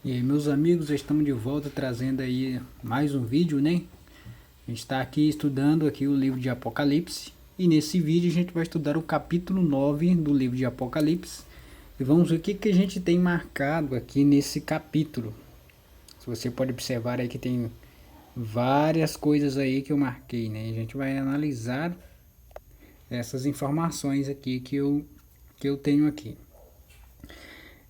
E aí, meus amigos, estamos de volta trazendo aí mais um vídeo, né? A gente está aqui estudando aqui o livro de Apocalipse. E nesse vídeo a gente vai estudar o capítulo 9 do livro de Apocalipse. E vamos ver o que a gente tem marcado aqui nesse capítulo. Se você pode observar aí que tem várias coisas aí que eu marquei, né? A gente vai analisar essas informações aqui que eu tenho aqui.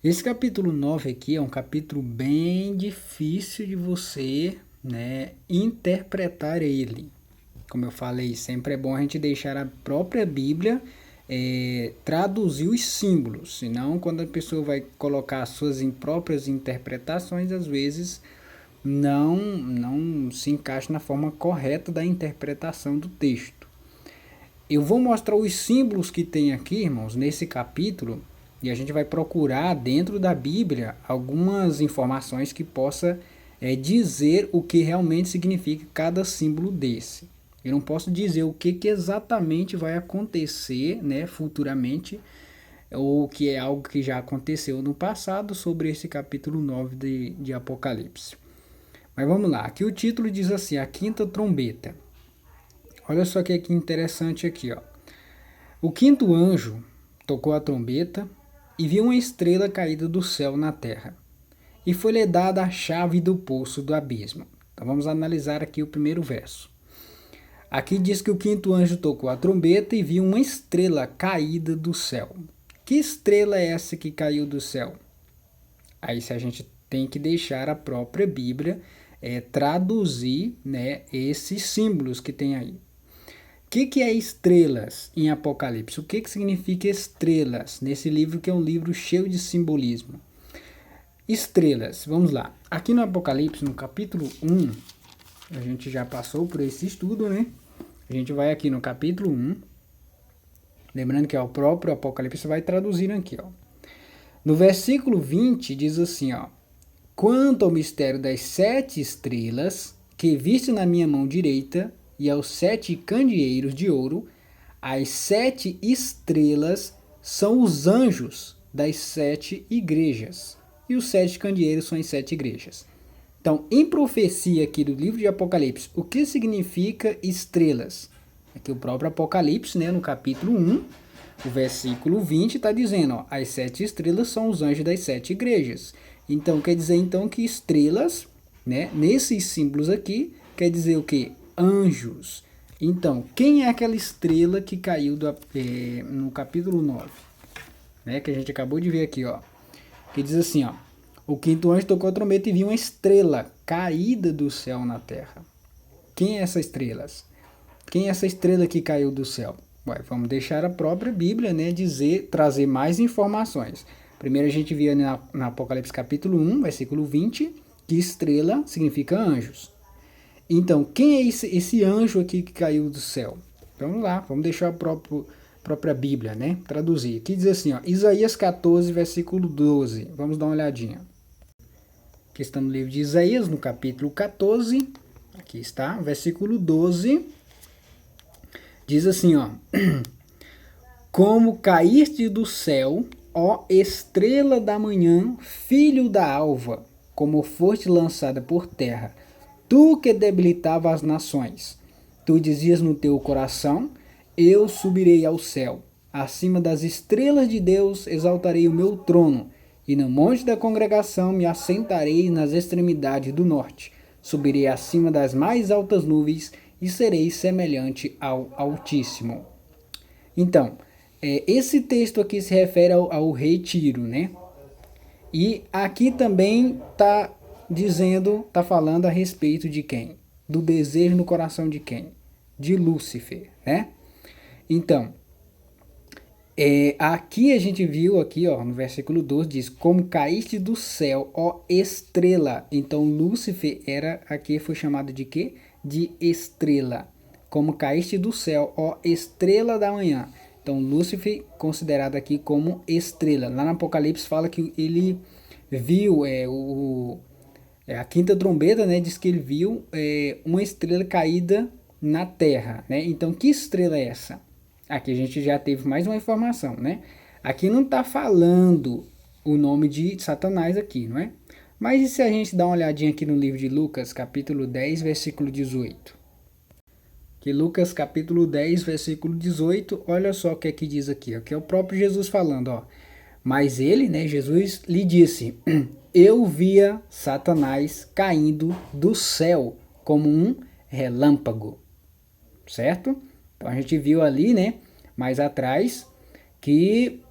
Esse capítulo 9 aqui é um capítulo bem difícil de você, né, interpretar ele. Como eu falei, sempre é bom a gente deixar a própria Bíblia traduzir os símbolos. Senão, quando a pessoa vai colocar as suas próprias interpretações, às vezes não se encaixa na forma correta da interpretação do texto. Eu vou mostrar os símbolos que tem aqui, irmãos, nesse capítulo. E a gente vai procurar dentro da Bíblia algumas informações que possa dizer o que realmente significa cada símbolo desse. Eu não posso dizer o que exatamente vai acontecer, né, futuramente, ou que é algo que já aconteceu no passado sobre esse capítulo 9 de Apocalipse. Mas vamos lá, aqui o título diz assim, a quinta trombeta. Olha só que interessante aqui, ó. O quinto anjo tocou a trombeta e viu uma estrela caída do céu na terra, e foi-lhe dada a chave do poço do abismo. Então vamos analisar aqui o primeiro verso. Aqui diz que o quinto anjo tocou a trombeta e viu uma estrela caída do céu. Que estrela é essa que caiu do céu? Aí se a gente tem que deixar a própria Bíblia traduzir, né, esses símbolos que tem aí. O que é estrelas em Apocalipse? O que significa estrelas nesse livro que é um livro cheio de simbolismo? Estrelas, vamos lá. Aqui no Apocalipse, no capítulo 1, a gente já passou por esse estudo, né? A gente vai aqui no capítulo 1. Lembrando que é o próprio Apocalipse vai traduzir aqui, ó. No versículo 20 diz assim, ó. Quanto ao mistério das 7 estrelas que viste na minha mão direita, e aos 7 candeeiros de ouro, as 7 estrelas são os anjos das 7 igrejas. E os 7 candeeiros são as 7 igrejas. Então, em profecia aqui do livro de Apocalipse, o que significa estrelas? Aqui o próprio Apocalipse, né, no capítulo 1, o versículo 20, está dizendo, ó, as 7 estrelas são os anjos das 7 igrejas. Então, quer dizer então que estrelas, né, nesses símbolos aqui, quer dizer o quê? Anjos. Então, quem é aquela estrela que caiu no capítulo 9? Né, que a gente acabou de ver aqui, ó. Que diz assim, ó. O quinto anjo tocou a trombeta e viu uma estrela caída do céu na terra. Quem é essa estrela? Quem é essa estrela que caiu do céu? Ué, vamos deixar a própria Bíblia, né, trazer mais informações. Primeiro a gente via na Apocalipse capítulo 1, versículo 20, que estrela significa anjos. Então, quem é esse anjo aqui que caiu do céu? Vamos lá, vamos deixar a própria Bíblia, né? Traduzir. Aqui diz assim, ó, Isaías 14, versículo 12. Vamos dar uma olhadinha. Aqui está no livro de Isaías, no capítulo 14. Aqui está, versículo 12. Diz assim, ó. Como caíste do céu, ó estrela da manhã, filho da alva, como foste lançada por terra, tu que debilitava as nações. Tu dizias no teu coração, eu subirei ao céu. Acima das estrelas de Deus exaltarei o meu trono. E no monte da congregação me assentarei nas extremidades do norte. Subirei acima das mais altas nuvens e serei semelhante ao Altíssimo. Então, esse texto aqui se refere ao rei Tiro, né? E aqui também está falando a respeito de quem? Do desejo no coração de quem? De Lúcifer, né? Então, aqui a gente viu, aqui, ó, no versículo 12, diz, como caíste do céu, ó estrela. Então, Lúcifer aqui foi chamado de quê? De estrela. Como caíste do céu, ó estrela da manhã. Então, Lúcifer considerado aqui como estrela. Lá no Apocalipse fala que ele viu a quinta trombeta, né, diz que ele viu uma estrela caída na terra, né? Então, que estrela é essa? Aqui a gente já teve mais uma informação, né? Aqui não está falando o nome de Satanás aqui, não é? Mas e se a gente dá uma olhadinha aqui no livro de Lucas, capítulo 10, versículo 18? Que Lucas, capítulo 10, versículo 18, olha só o que é que diz aqui, ó, que é o próprio Jesus falando, ó. Mas ele, né, Jesus, lhe disse, eu via Satanás caindo do céu como um relâmpago, certo? Então a gente viu ali, né, mais atrás, que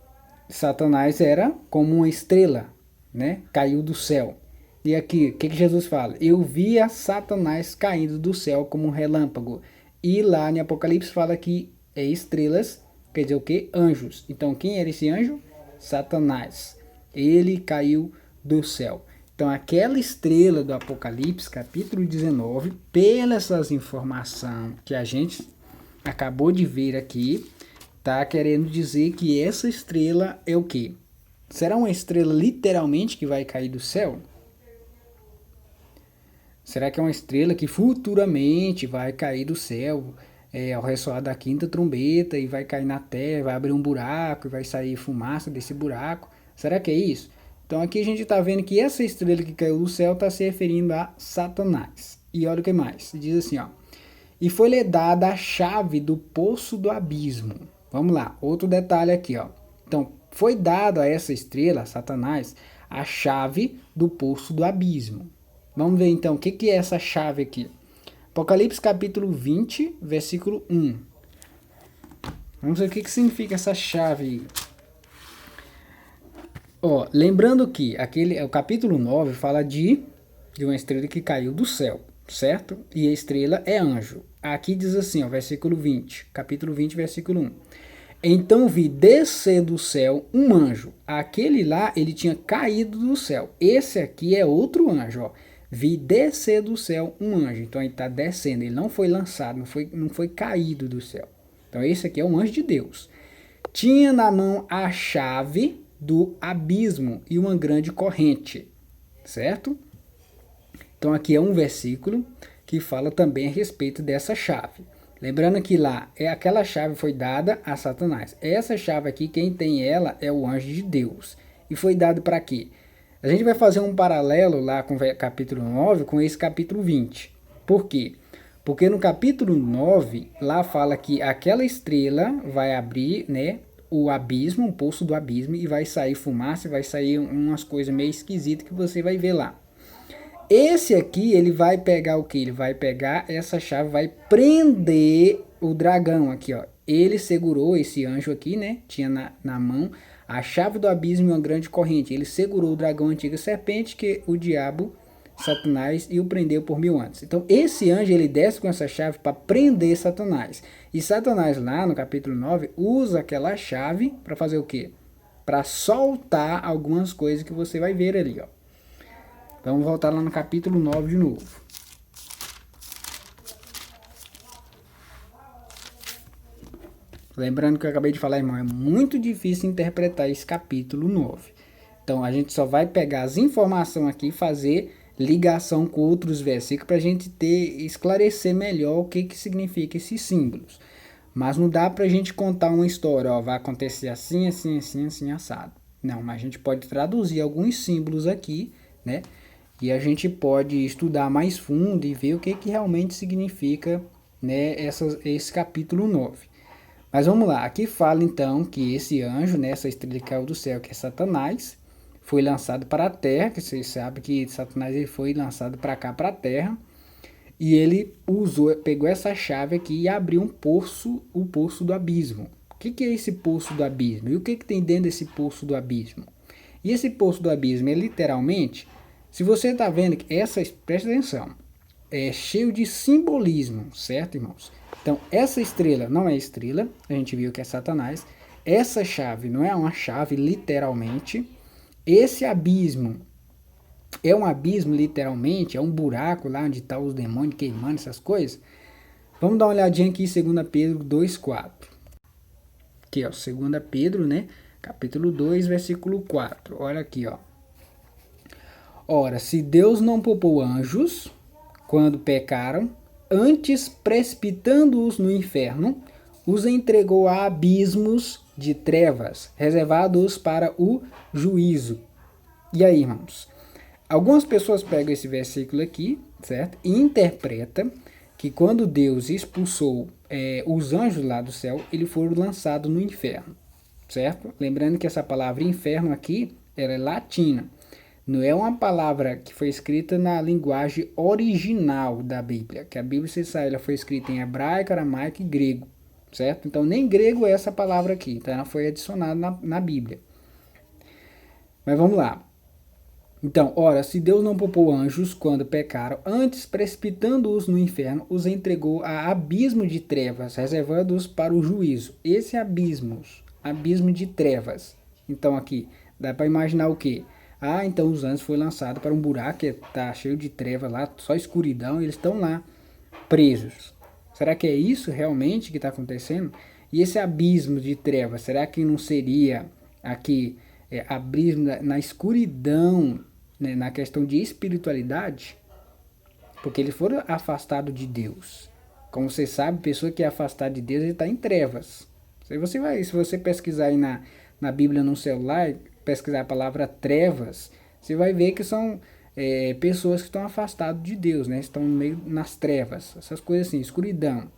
Satanás era como uma estrela, né? Caiu do céu. E aqui, o que Jesus fala? Eu via Satanás caindo do céu como um relâmpago. E lá em Apocalipse fala que é estrelas, quer dizer o que? Anjos. Então quem era esse anjo? Satanás. Ele caiu do céu. Então aquela estrela do Apocalipse, capítulo 19, pelas essas informações que a gente acabou de ver aqui, tá querendo dizer que essa estrela é o quê? Será uma estrela literalmente que vai cair do céu? Será que é uma estrela que futuramente vai cair do céu ao ressoar da quinta trombeta e vai cair na terra, vai abrir um buraco e vai sair fumaça desse buraco? Será que é isso? Então aqui a gente está vendo que essa estrela que caiu do céu está se referindo a Satanás. E olha o que mais, diz assim, ó. E foi-lhe dada a chave do poço do abismo. Vamos lá, outro detalhe aqui, ó. Então, foi dado a essa estrela, Satanás, a chave do poço do abismo. Vamos ver então o que é essa chave aqui. Apocalipse capítulo 20, versículo 1. Vamos ver o que significa essa chave. Ó, lembrando que o capítulo 9 fala de uma estrela que caiu do céu, certo? E a estrela é anjo. Aqui diz assim, ó, versículo 20, capítulo 20, versículo 1. Então vi descer do céu um anjo. Aquele lá, ele tinha caído do céu. Esse aqui é outro anjo, ó. Vi descer do céu um anjo. Então ele está descendo, ele não foi lançado, não foi caído do céu. Então esse aqui é um anjo de Deus. Tinha na mão a chave do abismo e uma grande corrente, certo? Então aqui é um versículo que fala também a respeito dessa chave. Lembrando que lá, aquela chave foi dada a Satanás. Essa chave aqui, quem tem ela é o anjo de Deus. E foi dado para quê? A gente vai fazer um paralelo lá com o capítulo 9 com esse capítulo 20. Por quê? Porque no capítulo 9, lá fala que aquela estrela vai abrir, né, o abismo, o poço do abismo, e vai sair fumaça, vai sair umas coisas meio esquisitas que você vai ver lá. Esse aqui, ele vai pegar o que? Ele vai pegar essa chave, vai prender o dragão aqui, ó. Ele segurou esse anjo aqui, né? Tinha na mão a chave do abismo e uma grande corrente. Ele segurou o dragão, a antiga serpente, que o diabo, Satanás, e o prendeu por 1000 anos. Então, esse anjo, ele desce com essa chave para prender Satanás. E Satanás, lá no capítulo 9, usa aquela chave para fazer o quê? Para soltar algumas coisas que você vai ver ali, ó. Vamos voltar lá no capítulo 9 de novo. Lembrando que eu acabei de falar, irmão, é muito difícil interpretar esse capítulo 9. Então, a gente só vai pegar as informações aqui e fazer ligação com outros versículos para a gente esclarecer melhor o que significa esses símbolos. Mas não dá para a gente contar uma história, ó, vai acontecer assim, assim, assim, assim, assado. Não, mas a gente pode traduzir alguns símbolos aqui, né? E a gente pode estudar mais fundo e ver o que realmente significa, né, esse capítulo 9. Mas vamos lá, aqui fala então que esse anjo, né, essa estrela que caiu do céu, que é Satanás, foi lançado para a terra, que vocês sabem que Satanás ele foi lançado para cá, para a terra, e ele pegou essa chave aqui e abriu o poço do abismo. O que é esse poço do abismo? E o que tem dentro desse poço do abismo? E esse poço do abismo é literalmente... Se você está vendo que presta atenção, é cheio de simbolismo, certo, irmãos? Então, essa estrela não é estrela, a gente viu que é Satanás. Essa chave não é uma chave, literalmente. Esse abismo é um abismo, literalmente, é um buraco lá onde estão os demônios queimando essas coisas. Vamos dar uma olhadinha aqui em 2 Pedro 2,4. Aqui, ó, 2 Pedro, né? Capítulo 2, versículo 4. Olha aqui, ó. Ora, se Deus não poupou anjos quando pecaram, antes precipitando-os no inferno, os entregou a abismos de trevas, reservados para o juízo. E aí, irmãos? Algumas pessoas pegam esse versículo aqui, certo? E interpretam que quando Deus expulsou os anjos lá do céu, eles foram lançados no inferno, certo? Lembrando que essa palavra inferno aqui, ela é latina. Não é uma palavra que foi escrita na linguagem original da Bíblia, que a Bíblia, se sabe, ela foi escrita em hebraico, aramaico e grego, certo? Então nem grego é essa palavra aqui, então ela foi adicionada na Bíblia. Mas vamos lá. Então, ora, se Deus não poupou anjos quando pecaram, antes precipitando-os no inferno, os entregou a abismo de trevas, reservando-os para o juízo. Esse abismo de trevas. Então aqui, dá para imaginar o quê? Então os anjos foram lançados para um buraco que está cheio de trevas lá, só escuridão, e eles estão lá, presos. Será que é isso realmente que está acontecendo? E esse abismo de trevas, será que não seria aqui abismo na escuridão, né, na questão de espiritualidade? Porque eles foram afastados de Deus. Como você sabe, pessoa que é afastada de Deus, ele está em trevas. Se você pesquisar aí na Bíblia no celular, pesquisar a palavra trevas, você vai ver que são pessoas que estão afastadas de Deus, né? Estão meio nas trevas, essas coisas assim, escuridão,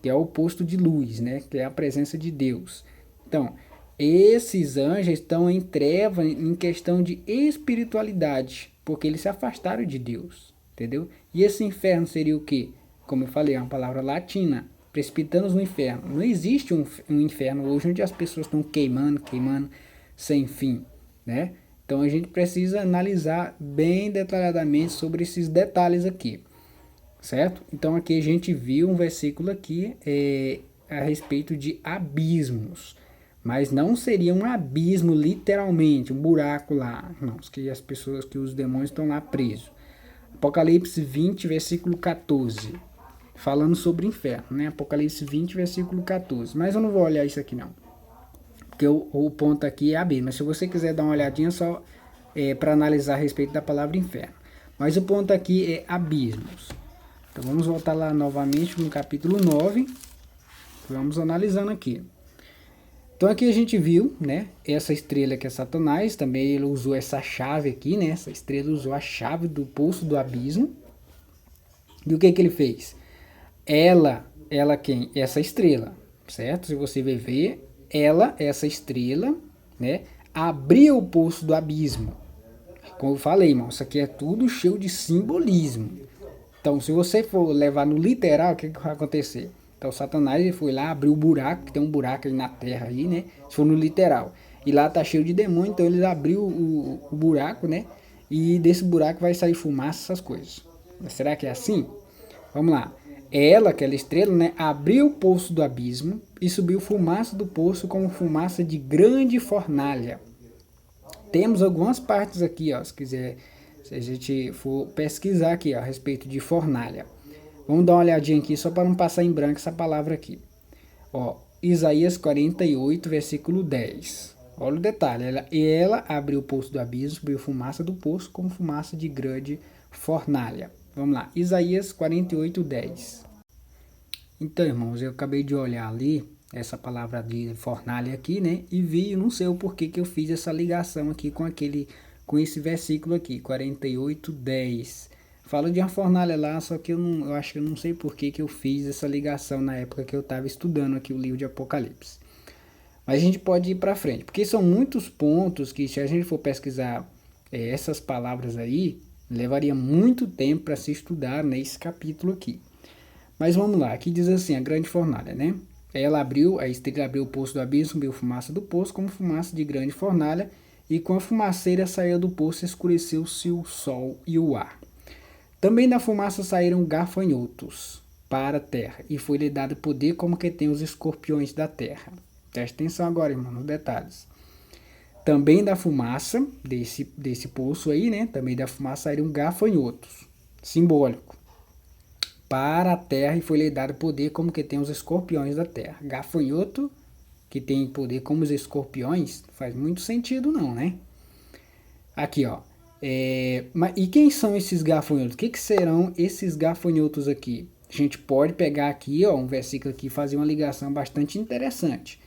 que é o oposto de luz, né? Que é a presença de Deus. Então, esses anjos estão em treva em questão de espiritualidade, porque eles se afastaram de Deus, entendeu? E esse inferno seria o quê? Como eu falei, é uma palavra latina, precipitando-os no inferno. Não existe um inferno hoje onde as pessoas estão queimando sem fim, né? Então a gente precisa analisar bem detalhadamente sobre esses detalhes aqui, certo? Então aqui a gente viu um versículo aqui a respeito de abismos, mas não seria um abismo literalmente, um buraco lá, não, que as pessoas, que os demônios estão lá presos. Apocalipse 20, versículo 14, falando sobre o inferno, né? Apocalipse 20, versículo 14, mas eu não vou olhar isso aqui não, porque o ponto aqui é abismo, mas se você quiser dar uma olhadinha só para analisar a respeito da palavra inferno, mas o ponto aqui é abismos. Então vamos voltar lá novamente no capítulo 9, vamos analisando aqui. Então aqui a gente viu, né, essa estrela que é Satanás, também ele usou essa chave aqui, né, essa estrela usou a chave do poço do abismo. E o que ele fez? Ela quem? Essa estrela, certo? Se você ver, essa estrela, né, abriu o poço do abismo. Como eu falei, irmão, isso aqui é tudo cheio de simbolismo. Então, se você for levar no literal, o que vai acontecer? Então, Satanás ele foi lá, abriu o buraco, que tem um buraco aí na terra aí, né? Se for no literal. E lá tá cheio de demônio, então ele abriu o buraco, né? E desse buraco vai sair fumaça, essas coisas. Mas será que é assim? Vamos lá. Ela, aquela estrela, né, abriu o poço do abismo e subiu fumaça do poço como fumaça de grande fornalha. Temos algumas partes aqui, ó, se a gente for pesquisar aqui, ó, a respeito de fornalha. Vamos dar uma olhadinha aqui só para não passar em branco essa palavra aqui. Ó, Isaías 48, versículo 10. Olha o detalhe. Ela abriu o poço do abismo, subiu fumaça do poço como fumaça de grande fornalha. Vamos lá, Isaías 48, 10. Então, irmãos, eu acabei de olhar ali essa palavra de fornalha aqui, né? E vi, não sei o porquê que eu fiz essa ligação aqui com esse versículo aqui, 48, 10. Fala de uma fornalha lá, só que eu acho que eu não sei porquê que eu fiz essa ligação na época que eu estava estudando aqui o livro de Apocalipse. Mas a gente pode ir para frente, porque são muitos pontos que, se a gente for pesquisar essas palavras aí, levaria muito tempo para se estudar nesse capítulo aqui. Mas vamos lá, aqui diz assim, a grande fornalha, né? A estrela abriu o poço do abismo, subiu fumaça do poço como fumaça de grande fornalha, e com a fumaceira saía do poço escureceu-se o sol e o ar. Também da fumaça saíram gafanhotos para a terra, e foi-lhe dado poder como que tem os escorpiões da terra. Preste atenção agora, irmão, nos detalhes. Também da fumaça, desse poço aí, né? Também da fumaça saíram gafanhotos, simbólico, para a terra, e foi-lhe dado poder como que tem os escorpiões da terra. Gafanhoto, que tem poder como os escorpiões, faz muito sentido não, né? Aqui, ó. E quem são esses gafanhotos? O que serão esses gafanhotos aqui? A gente pode pegar aqui, ó, um versículo aqui e fazer uma ligação bastante interessante.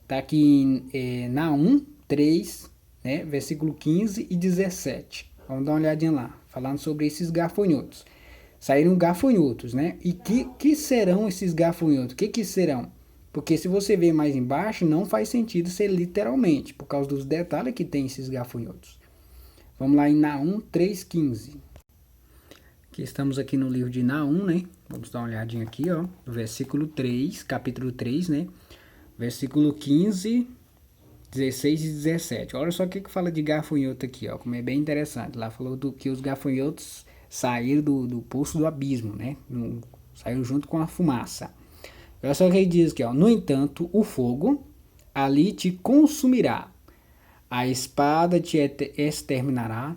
Tá aqui em Naum 3, né, versículo 15 e 17. Vamos dar uma olhadinha lá, falando sobre esses gafanhotos. Saíram gafanhotos, né? E que serão esses gafanhotos? O que serão? Porque se você ver mais embaixo, não faz sentido ser literalmente, por causa dos detalhes que tem esses gafanhotos. Vamos lá em Naum 3,15. Aqui estamos aqui no livro de Naum, né? Vamos dar uma olhadinha aqui, ó. No versículo 3, capítulo 3, né? Versículo 15, 16 e 17. Olha só o que fala de gafanhoto aqui, ó. Como é bem interessante. Lá falou que os gafanhotos saíram do poço do abismo, né? Saíram junto com a fumaça. Olha só o que ele diz aqui, ó. No entanto, o fogo ali te consumirá. A espada te exterminará.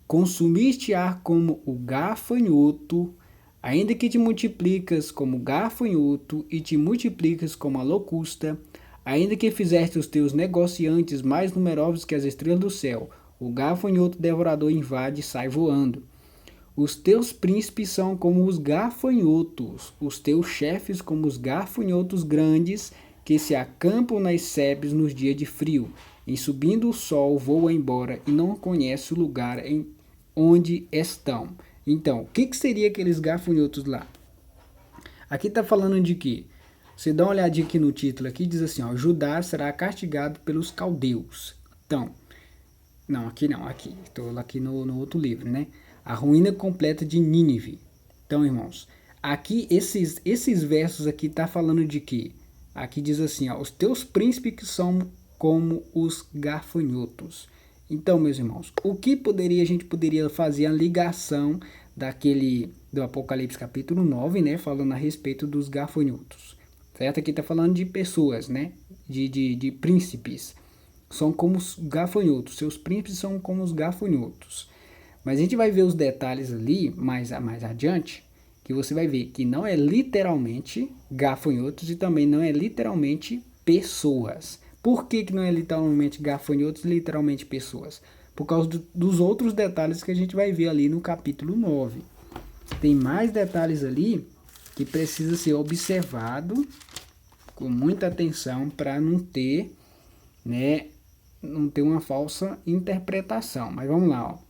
Consumir-te-á como o gafanhoto, ainda que te multiplicas como gafanhoto e te multiplicas como a locusta, ainda que fizeste os teus negociantes mais numerosos que as estrelas do céu, o gafanhoto devorador invade e sai voando. Os teus príncipes são como os gafanhotos, os teus chefes como os gafanhotos grandes que se acampam nas sebes nos dias de frio. Em subindo o sol, voa embora e não conhece o lugar onde estão. Então, o que seria aqueles gafanhotos lá? Aqui está falando de quê? Você dá uma olhadinha aqui no título, aqui diz assim, ó, Judá será castigado pelos caldeus. Então, não, aqui. Estou aqui no outro livro, né? A ruína completa de Nínive. Então, irmãos, aqui esses versos aqui tá falando de quê? Aqui diz assim, ó, os teus príncipes que são como os gafanhotos. Então, meus irmãos, o que a gente poderia fazer a ligação do Apocalipse capítulo 9, né, falando a respeito dos gafanhotos. Certo? Aqui tá falando de pessoas, né, de príncipes. São como os gafanhotos, seus príncipes são como os gafanhotos. Mas a gente vai ver os detalhes ali, mais adiante, que você vai ver que não é literalmente gafanhotos e também não é literalmente pessoas. Por que não é literalmente gafanhotos e literalmente pessoas? Por causa dos outros detalhes que a gente vai ver ali no capítulo 9. Tem mais detalhes ali que precisa ser observado com muita atenção para não ter, né, não ter uma falsa interpretação. Mas vamos lá, ó.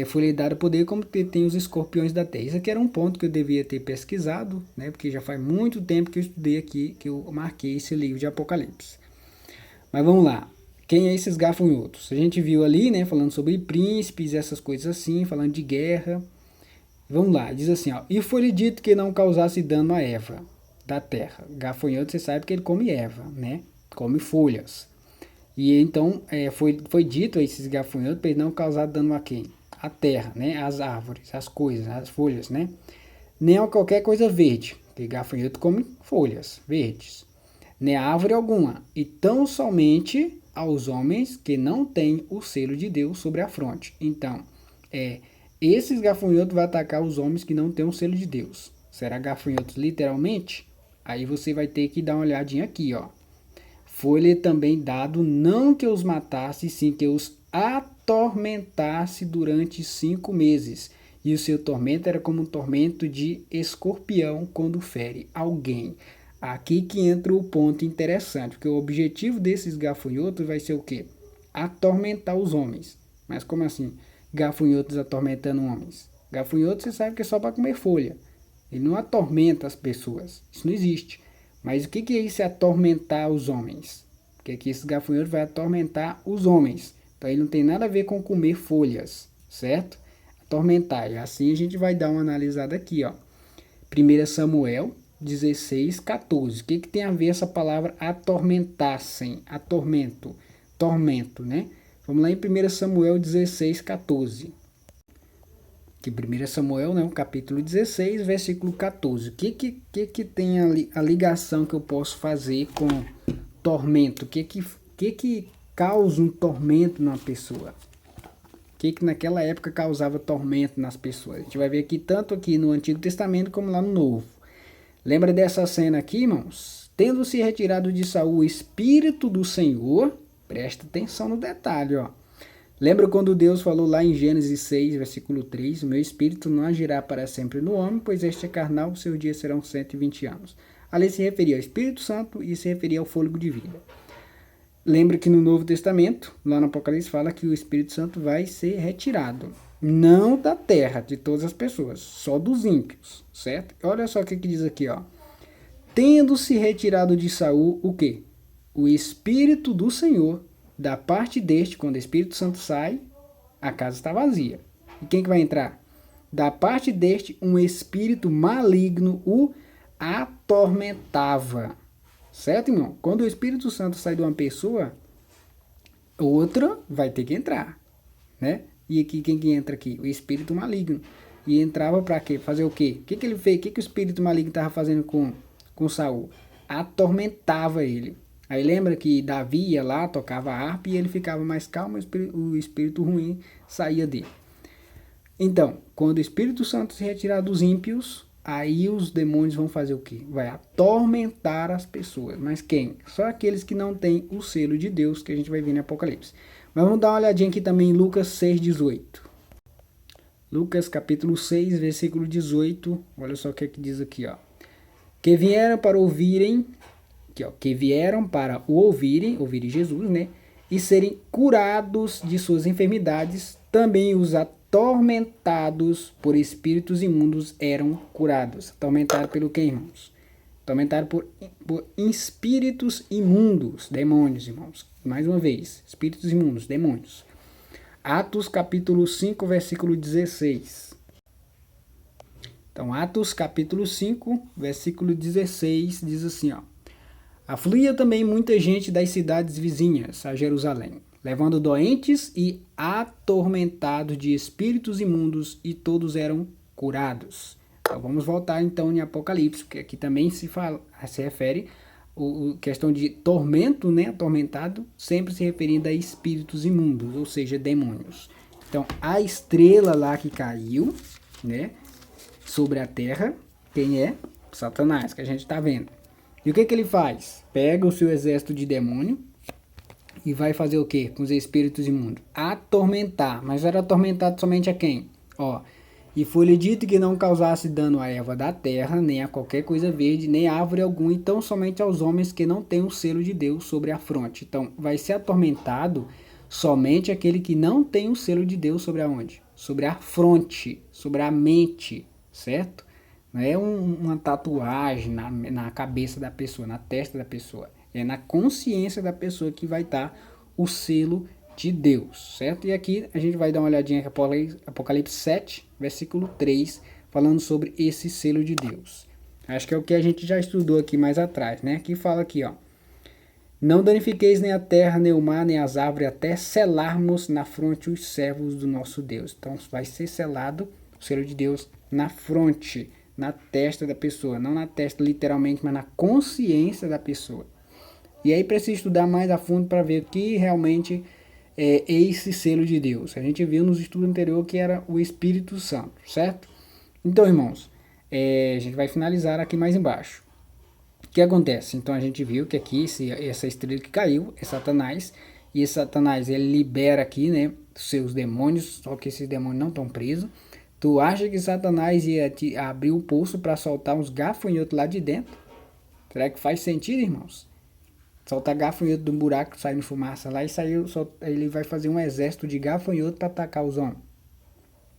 Foi lhe dado poder como tem os escorpiões da terra. Isso aqui era um ponto que eu devia ter pesquisado, né? Porque já faz muito tempo que eu estudei aqui, que eu marquei esse livro de Apocalipse. Mas vamos lá. Quem é esses gafanhotos? A gente viu ali, né? Falando sobre príncipes, essas coisas assim, falando de guerra. Vamos lá, diz assim, ó. E foi-lhe dito que não causasse dano a Eva da terra. Gafanhoto, você sabe que ele come erva, né? Come folhas. E então foi dito a esses gafanhotos para ele não causar dano a quem? A terra, né? As árvores, as coisas, as folhas, né? Nem a qualquer coisa verde, porque gafanhoto come folhas verdes. Nem a árvore alguma. E tão somente aos homens que não têm o selo de Deus sobre a fronte. Então, esses gafanhotos vão atacar os homens que não têm o selo de Deus. Será gafanhotos literalmente? Aí você vai ter que dar uma olhadinha aqui, ó. Foi-lhe também dado não que os matasse, sim que os atormentasse durante 5 meses. E o seu tormento era como um tormento de escorpião quando fere alguém. Aqui que entra o ponto interessante, porque o objetivo desses gafanhotos vai ser o quê? Atormentar os homens. Mas como assim? Gafanhotos atormentando homens? Gafanhoto você sabe que é só para comer folha. Ele não atormenta as pessoas. Isso não existe. Mas o que é isso, atormentar os homens? Porque aqui esse gafanhoto vai atormentar os homens. Então ele não tem nada a ver com comer folhas, certo? Atormentar. E assim a gente vai dar uma analisada aqui, ó. 1 Samuel 16, 14. O que tem a ver essa palavra atormentassem? Atormento. Tormento, né? Vamos lá em 1 Samuel 16, 14. Que 1 Samuel, né, o capítulo 16, versículo 14. O que tem a ligação que eu posso fazer com tormento? O que causa um tormento numa pessoa? O que naquela época causava tormento nas pessoas? A gente vai ver aqui tanto aqui no Antigo Testamento como lá no Novo. Lembra dessa cena aqui, irmãos? Tendo-se retirado de Saul o Espírito do Senhor, presta atenção no detalhe, ó. Lembra quando Deus falou lá em Gênesis 6, versículo 3, o meu espírito não agirá para sempre no homem, pois este é carnal, seus dias serão 120 anos. Ali se referia ao Espírito Santo e se referia ao fôlego de vida. Lembra que no Novo Testamento, lá no Apocalipse, fala que o Espírito Santo vai ser retirado. Não da terra, de todas as pessoas, só dos ímpios, certo? Olha só o que diz aqui, ó. Tendo-se retirado de Saul o quê? O Espírito do Senhor, da parte deste, quando o Espírito Santo sai, a casa está vazia. E quem que vai entrar? Da parte deste, um espírito maligno o atormentava. Certo, irmão? Quando o Espírito Santo sai de uma pessoa, outra vai ter que entrar, né? E aqui, quem que entra aqui? O espírito maligno. E entrava para quê? Fazer o quê? O que ele fez? O que o espírito maligno estava fazendo com Saul? Atormentava ele. Aí lembra que Davi ia lá, tocava a harpa e ele ficava mais calmo, o espírito ruim saía dele. Então, quando o Espírito Santo se retirar dos ímpios, aí os demônios vão fazer o quê? Vai atormentar as pessoas. Mas quem? Só aqueles que não têm o selo de Deus, que a gente vai ver no Apocalipse. Mas vamos dar uma olhadinha aqui também em Lucas 6,18. Lucas capítulo 6, versículo 18. Olha só o que diz aqui, ó. Que vieram para ouvirem, que vieram para o ouvirem Jesus, né? E serem curados de suas enfermidades, também os atormentados por espíritos imundos eram curados. Atormentados pelo que, irmãos? Atormentados por espíritos imundos, demônios, irmãos. Mais uma vez, espíritos imundos, demônios. Atos capítulo 5, versículo 16. Então, Atos capítulo 5, versículo 16, diz assim, ó. Afluía também muita gente das cidades vizinhas a Jerusalém, levando doentes e atormentados de espíritos imundos, e todos eram curados. Então, vamos voltar então em Apocalipse, porque aqui também se refere a questão de tormento, né? Atormentado, sempre se referindo a espíritos imundos, ou seja, demônios. Então, a estrela lá que caiu, né, sobre a terra, quem é? Satanás, que a gente está vendo. E o que ele faz? Pega o seu exército de demônio e vai fazer o quê com os espíritos imundos? Atormentar. Mas era atormentado somente a quem? Ó, e foi-lhe dito que não causasse dano à erva da terra, nem a qualquer coisa verde, nem a árvore alguma, então somente aos homens que não têm o selo de Deus sobre a fronte. Então, vai ser atormentado somente aquele que não tem o selo de Deus sobre aonde? Sobre a fronte, sobre a mente, certo? Não é uma tatuagem na cabeça da pessoa, na testa da pessoa. É na consciência da pessoa que vai estar o selo de Deus, certo? E aqui a gente vai dar uma olhadinha em Apocalipse 7, versículo 3, falando sobre esse selo de Deus. Acho que é o que a gente já estudou aqui mais atrás, né? Aqui fala aqui, ó. Não danifiqueis nem a terra, nem o mar, nem as árvores, até selarmos na fronte os servos do nosso Deus. Então vai ser selado o selo de Deus na fronte, na testa da pessoa, não na testa literalmente, mas na consciência da pessoa. E aí precisa estudar mais a fundo para ver o que realmente é esse selo de Deus. A gente viu nos estudos anteriores que era o Espírito Santo, certo? Então, irmãos, a gente vai finalizar aqui mais embaixo. O que acontece? Então a gente viu que aqui essa estrela que caiu é Satanás, e esse Satanás ele libera aqui, né, seus demônios, só que esses demônios não estão presos. Tu acha que Satanás ia abrir o poço para soltar uns gafanhotos lá de dentro? Será que faz sentido, irmãos? Soltar gafanhoto de um buraco, saindo fumaça lá, e ele vai fazer um exército de gafanhoto para atacar os homens?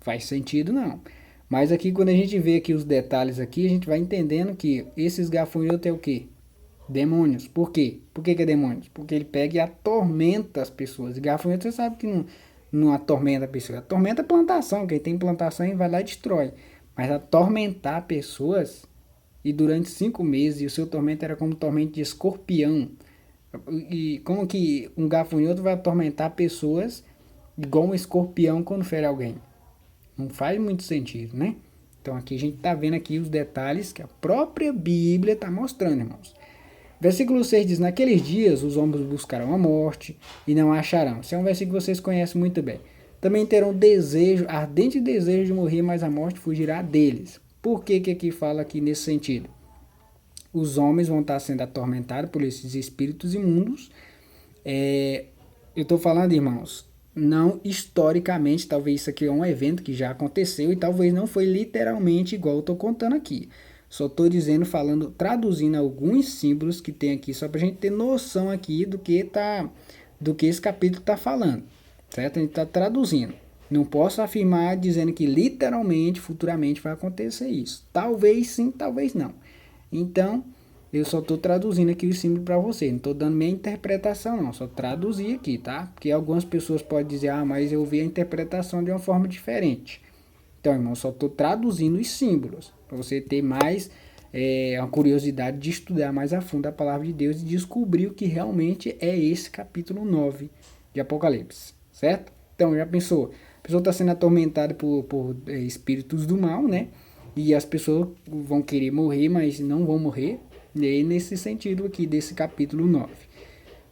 Faz sentido não. Mas aqui quando a gente vê aqui os detalhes aqui, a gente vai entendendo que esses gafanhotos é o quê? Demônios. Por quê? Por que é demônios? Porque ele pega e atormenta as pessoas. E gafanhoto você sabe que não atormenta a pessoa. Atormenta a plantação. Quem tem plantação vai lá e destrói. Mas atormentar pessoas, e durante 5 meses, e o seu tormento era como tormento de escorpião. E como que um gafanhoto vai atormentar pessoas igual um escorpião quando fere alguém? Não faz muito sentido, né? Então aqui a gente está vendo aqui os detalhes que a própria Bíblia está mostrando, irmãos. Versículo 6 diz: naqueles dias os homens buscarão a morte e não a acharão. Esse é um versículo que vocês conhecem muito bem. Também terão desejo, ardente desejo de morrer, mas a morte fugirá deles. Por que aqui fala aqui nesse sentido? Os homens vão estar sendo atormentados por esses espíritos imundos. Eu estou falando, irmãos, não historicamente, talvez isso aqui é um evento que já aconteceu e talvez não foi literalmente igual eu estou contando aqui. Só estou dizendo, falando, traduzindo alguns símbolos que tem aqui, só para a gente ter noção aqui do que esse capítulo está falando, certo? A gente está traduzindo. Não posso afirmar dizendo que literalmente, futuramente vai acontecer isso. Talvez sim, talvez não. Então, eu só estou traduzindo aqui o símbolo para você. Não estou dando minha interpretação, não. Só traduzi aqui, tá? Porque algumas pessoas podem dizer, ah, mas eu vi a interpretação de uma forma diferente. Então, irmão, só estou traduzindo os símbolos. Para você ter mais a curiosidade de estudar mais a fundo a palavra de Deus e descobrir o que realmente é esse capítulo 9 de Apocalipse. Certo? Então, já pensou? A pessoa está sendo atormentada por espíritos do mal, né? E as pessoas vão querer morrer, mas não vão morrer. E aí, nesse sentido aqui, desse capítulo 9.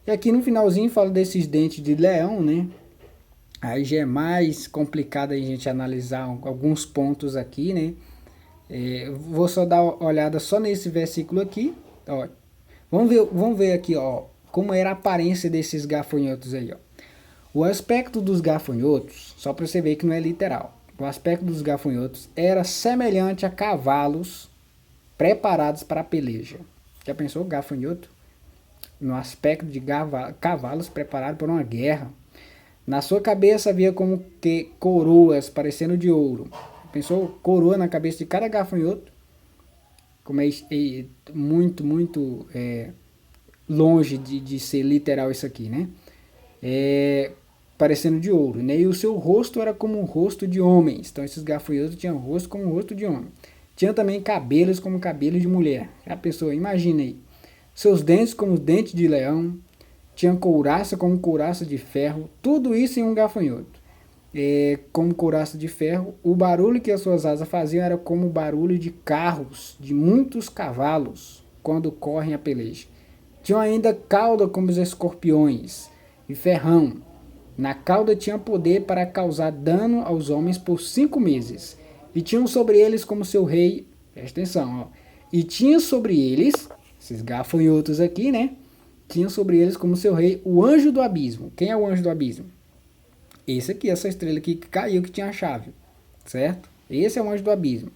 E aqui no finalzinho fala desses dentes de leão, né? Aí já é mais complicado a gente analisar alguns pontos aqui, né? Vou só dar uma olhada só nesse versículo aqui. Ó. Vamos ver aqui, ó, como era a aparência desses gafanhotos aí, ó. O aspecto dos gafanhotos, só para você ver que não é literal. O aspecto dos gafanhotos era semelhante a cavalos preparados para a peleja. Já pensou gafanhoto? No aspecto de cavalos preparados para uma guerra. Na sua cabeça havia como que coroas parecendo de ouro. Pensou coroa na cabeça de cada gafanhoto? Como é muito longe de ser literal isso aqui, né? Parecendo de ouro, né? E o seu rosto era como um rosto de homens. Então esses gafanhotos tinham rosto como um rosto de homem. Tinha também cabelos como cabelos de mulher. A pessoa, imagina aí. Seus dentes como dentes de leão. Tinha couraça como couraça de ferro. Tudo isso em um gafanhoto. Como couraça de ferro. O barulho que as suas asas faziam era como o barulho de carros, de muitos cavalos, quando correm a peleja. Tinham ainda cauda como os escorpiões e ferrão. Na cauda tinha poder para causar dano aos homens por 5 meses. E tinham sobre eles como seu rei, presta atenção, ó. E tinha sobre eles, esses gafanhotos aqui, né? Tinha sobre eles como seu rei o anjo do abismo. Quem é o anjo do abismo? Esse aqui, essa estrela aqui que caiu, que tinha a chave, certo? Esse é o anjo do abismo.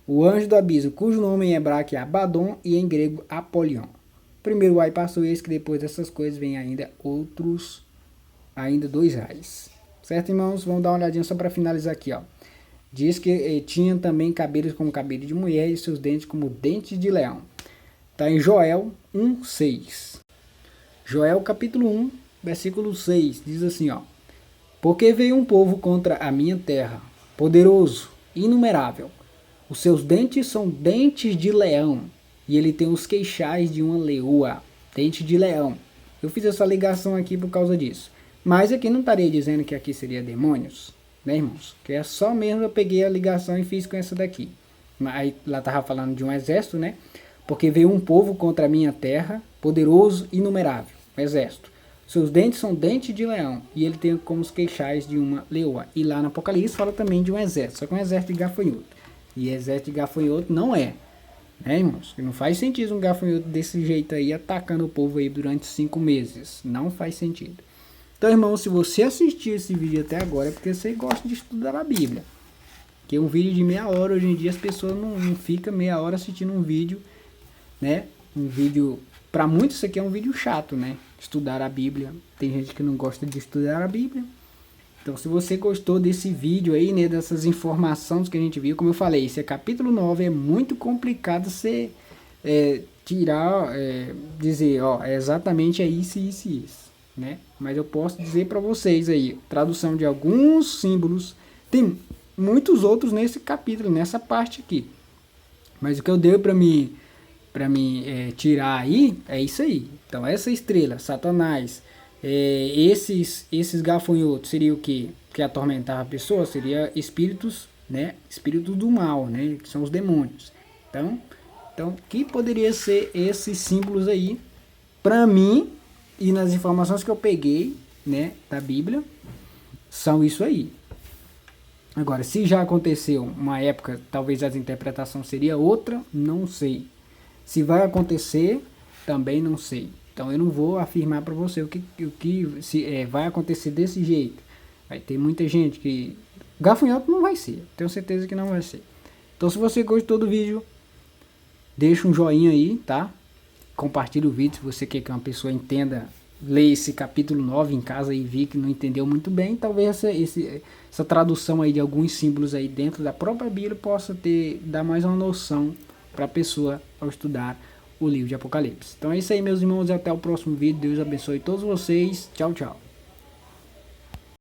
O anjo do abismo, cujo nome em hebraico é Abaddon e em grego Apolion. Primeiro ai passou esse, que depois dessas coisas vem ainda outros, ainda 2 ais. Certo, irmãos? Vamos dar uma olhadinha só para finalizar aqui, ó. Diz que tinha também cabelos como cabelo de mulher e seus dentes como dentes de leão. Está em Joel 1:6. Joel capítulo 1, versículo 6, diz assim, ó. Porque veio um povo contra a minha terra, poderoso, inumerável. Os seus dentes são dentes de leão, e ele tem os queixais de uma leoa, dente de leão. Eu fiz essa ligação aqui por causa disso. Mas aqui não estaria dizendo que aqui seria demônios, né, irmãos? Que é só mesmo eu peguei a ligação e fiz com essa daqui. Aí lá estava falando de um exército, né? Porque veio um povo contra a minha terra, poderoso, inumerável, exército. Seus dentes são dentes de leão, e ele tem como os queixais de uma leoa. E lá no Apocalipse fala também de um exército, só que um exército de gafanhoto. E exército de gafanhoto não é, né, irmãos? Não faz sentido um gafanhoto desse jeito aí, atacando o povo aí durante 5 meses. Não faz sentido. Então, irmão, se você assistiu esse vídeo até agora, é porque você gosta de estudar a Bíblia. Porque um vídeo de meia hora, hoje em dia as pessoas não ficam meia hora assistindo um vídeo, né? Um vídeo, para muitos isso aqui é um vídeo chato, né? Estudar a Bíblia. Tem gente que não gosta de estudar a Bíblia. Então, se você gostou desse vídeo aí, né? Dessas informações que a gente viu, como eu falei, esse capítulo 9 é muito complicado você tirar, dizer, ó, exatamente é isso, isso e isso, né? Mas eu posso dizer para vocês aí, tradução de alguns símbolos. Tem muitos outros nesse capítulo, nessa parte aqui. Mas o que eu dei para mim tirar aí é isso aí. Então essa estrela, Satanás, esses gafanhotos seria o que atormentava a pessoa? Seria espíritos, né? Espíritos do mal, né? Que são os demônios. Então que poderia ser esses símbolos aí para mim, e nas informações que eu peguei, né, da Bíblia, são isso aí. Agora, se já aconteceu uma época, talvez a interpretação seria outra, não sei. Se vai acontecer, também não sei. Então eu não vou afirmar para você o que vai acontecer desse jeito. Vai ter muita gente que... Gafanhoto não vai ser, tenho certeza que não vai ser. Então se você gostou do vídeo, Deixa um joinha aí, tá? Compartilha o vídeo se você quer que uma pessoa entenda, lê esse capítulo 9 em casa e vi que não entendeu muito bem. Talvez essa tradução aí de alguns símbolos aí dentro da própria Bíblia possa dar mais uma noção para a pessoa ao estudar o livro de Apocalipse. Então é isso aí, meus irmãos, e até o próximo vídeo. Deus abençoe todos vocês. Tchau, tchau.